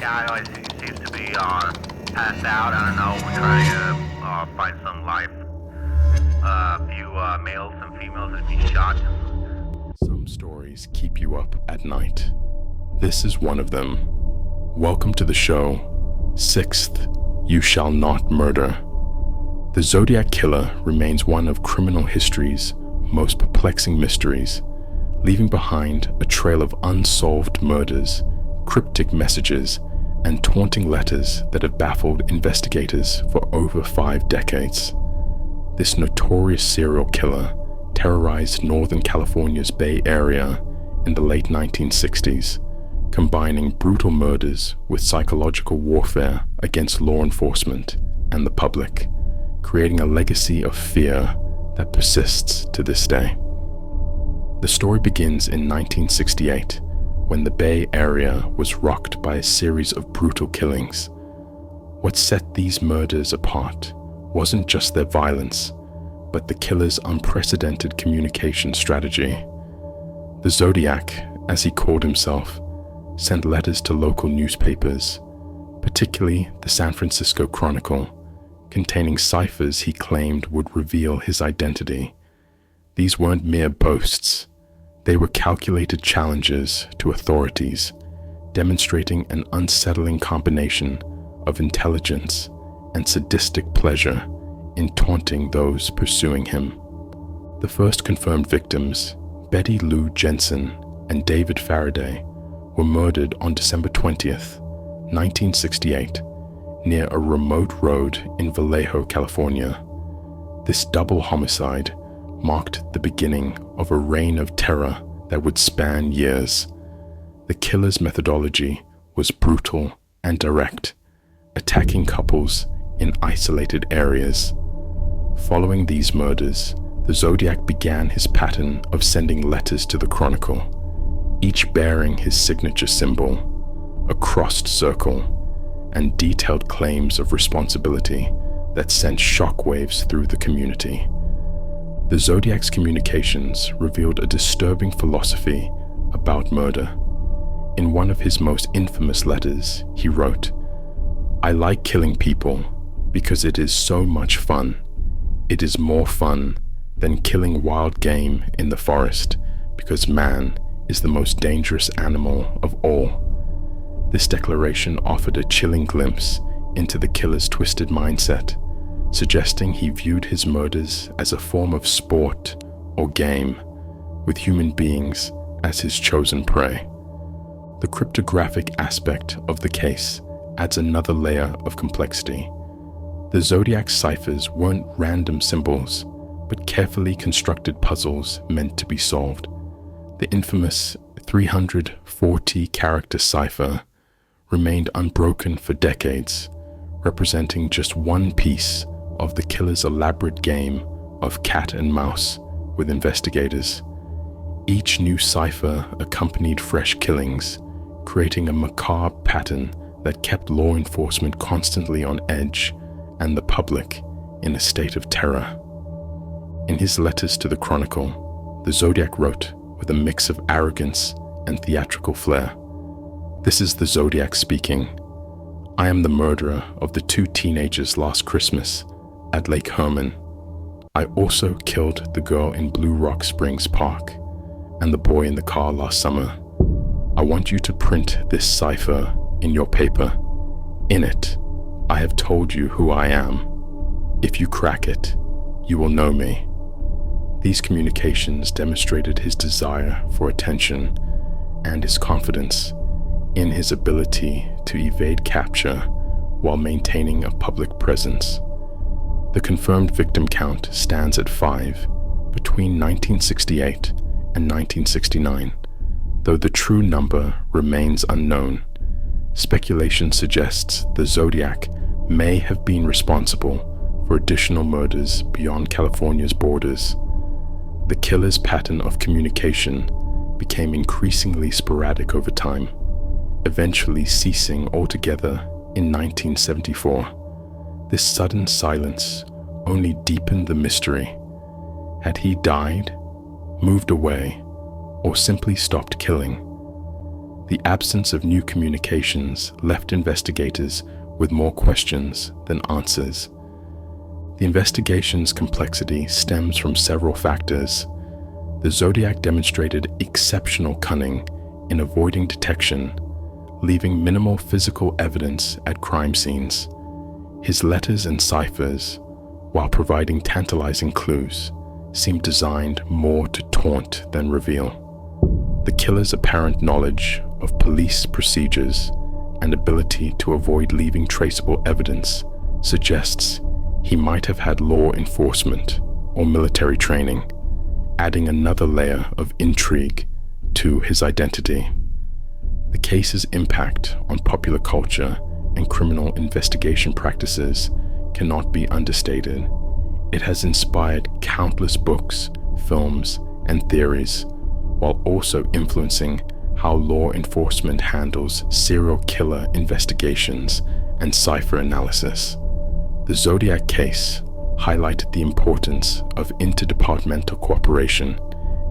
cat always seems to be passed out. I don't know. We're trying to find some life. A few males and females have been shot. Some stories keep you up at night. This is one of them. Welcome to the show. Sixth, You Shall Not Murder. The Zodiac Killer remains one of criminal history's most perplexing mysteries, leaving behind a trail of unsolved murders, cryptic messages, and taunting letters that have baffled investigators for over 5 decades. This notorious serial killer terrorized Northern California's Bay Area in the late 1960s, combining brutal murders with psychological warfare against law enforcement and the public, creating a legacy of fear that persists to this day. The story begins in 1968, when the Bay Area was rocked by a series of brutal killings. What set these murders apart wasn't just their violence, but the killer's unprecedented communication strategy. The Zodiac, as he called himself, sent letters to local newspapers, particularly the San Francisco Chronicle, containing ciphers he claimed would reveal his identity. These weren't mere boasts. They were calculated challenges to authorities, demonstrating an unsettling combination of intelligence and sadistic pleasure in taunting those pursuing him. The first confirmed victims, Betty Lou Jensen and David Faraday, were murdered on December 20th, 1968, near a remote road in Vallejo, California. This double homicide marked the beginning of a reign of terror that would span years. The killer's methodology was brutal and direct, attacking couples in isolated areas. Following these murders, the Zodiac began his pattern of sending letters to the Chronicle, each bearing his signature symbol, a crossed circle, and detailed claims of responsibility that sent shockwaves through the community. The Zodiac's communications revealed a disturbing philosophy about murder. In one of his most infamous letters, he wrote, "I like killing people because it is so much fun. It is more fun than killing wild game in the forest because man is the most dangerous animal of all." This declaration offered a chilling glimpse into the killer's twisted mindset, suggesting he viewed his murders as a form of sport or game, with human beings as his chosen prey. The cryptographic aspect of the case adds another layer of complexity. The Zodiac ciphers weren't random symbols, but carefully constructed puzzles meant to be solved. The infamous 340-character cipher remained unbroken for decades, representing just one piece of the killer's elaborate game of cat and mouse with investigators. Each new cipher accompanied fresh killings, creating a macabre pattern that kept law enforcement constantly on edge and the public in a state of terror. In his letters to the Chronicle, the Zodiac wrote with a mix of arrogance and theatrical flair. "This is the Zodiac speaking. I am the murderer of the 2 teenagers last Christmas at Lake Herman. I also killed the girl in Blue Rock Springs Park and the boy in the car last summer. I want you to print this cipher in your paper. In it, I have told you who I am. If you crack it, you will know me." These communications demonstrated his desire for attention and his confidence in his ability to evade capture while maintaining a public presence. The confirmed victim count stands at 5 between 1968 and 1969, though the true number remains unknown. Speculation suggests the Zodiac may have been responsible for additional murders beyond California's borders. The killer's pattern of communication became increasingly sporadic over time, eventually ceasing altogether in 1974. This sudden silence only deepened the mystery. Had he died, moved away, or simply stopped killing? The absence of new communications left investigators with more questions than answers. The investigation's complexity stems from several factors. The Zodiac demonstrated exceptional cunning in avoiding detection, leaving minimal physical evidence at crime scenes. His letters and ciphers, while providing tantalizing clues, seemed designed more to taunt than reveal. The killer's apparent knowledge of police procedures and ability to avoid leaving traceable evidence suggests he might have had law enforcement or military training, adding another layer of intrigue to his identity. The case's impact on popular culture and criminal investigation practices cannot be understated. It has inspired countless books, films, and theories, while also influencing how law enforcement handles serial killer investigations and cipher analysis. The Zodiac case highlighted the importance of interdepartmental cooperation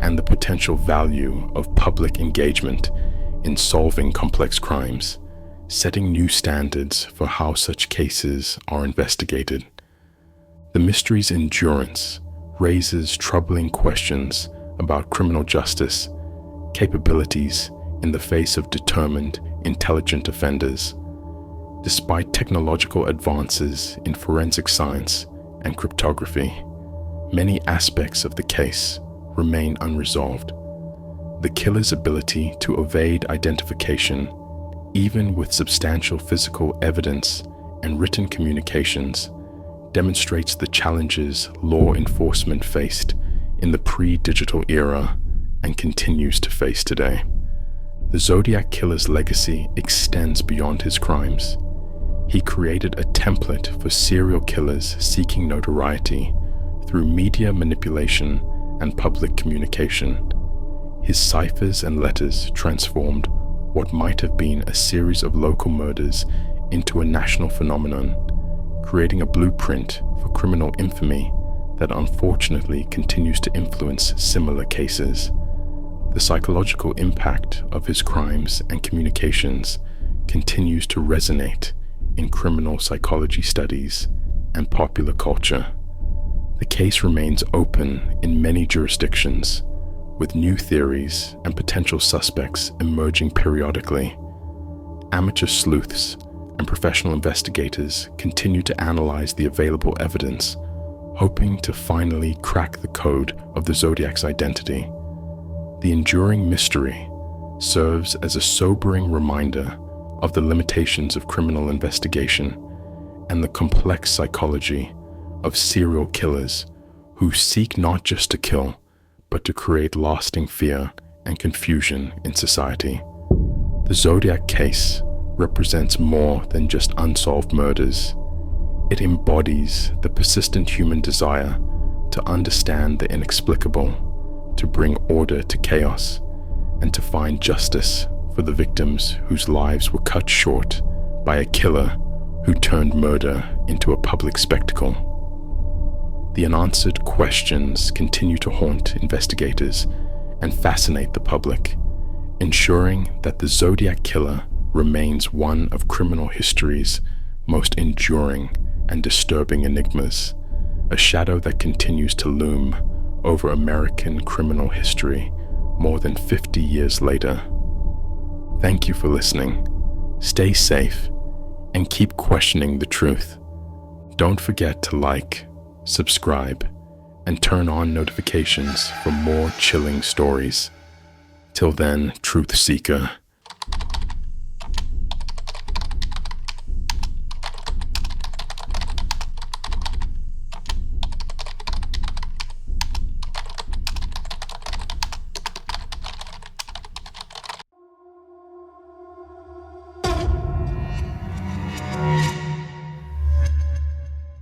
and the potential value of public engagement in solving complex crimes, setting new standards for how such cases are investigated. The mystery's endurance raises troubling questions about criminal justice capabilities in the face of determined, intelligent offenders. Despite technological advances in forensic science and cryptography, many aspects of the case remain unresolved. The killer's ability to evade identification, even with substantial physical evidence and written communications, demonstrates the challenges law enforcement faced in the pre-digital era and continues to face today. The Zodiac Killer's legacy extends beyond his crimes. He created a template for serial killers seeking notoriety through media manipulation and public communication. His ciphers and letters transformed what might have been a series of local murders into a national phenomenon, creating a blueprint for criminal infamy that unfortunately continues to influence similar cases. The psychological impact of his crimes and communications continues to resonate in criminal psychology studies and popular culture. The case remains open in many jurisdictions, with new theories and potential suspects emerging periodically. Amateur sleuths and professional investigators continue to analyze the available evidence, hoping to finally crack the code of the Zodiac's identity. The enduring mystery serves as a sobering reminder of the limitations of criminal investigation and the complex psychology of serial killers who seek not just to kill, but to create lasting fear and confusion in society. The Zodiac case represents more than just unsolved murders. It embodies the persistent human desire to understand the inexplicable, to bring order to chaos, and to find justice for the victims whose lives were cut short by a killer who turned murder into a public spectacle. The unanswered questions continue to haunt investigators and fascinate the public, ensuring that the Zodiac Killer remains one of criminal history's most enduring and disturbing enigmas, a shadow that continues to loom over American criminal history more than 50 years later. Thank you for listening. Stay safe and keep questioning the truth. Don't forget to like, subscribe, and turn on notifications for more chilling stories. Till then, truth seeker,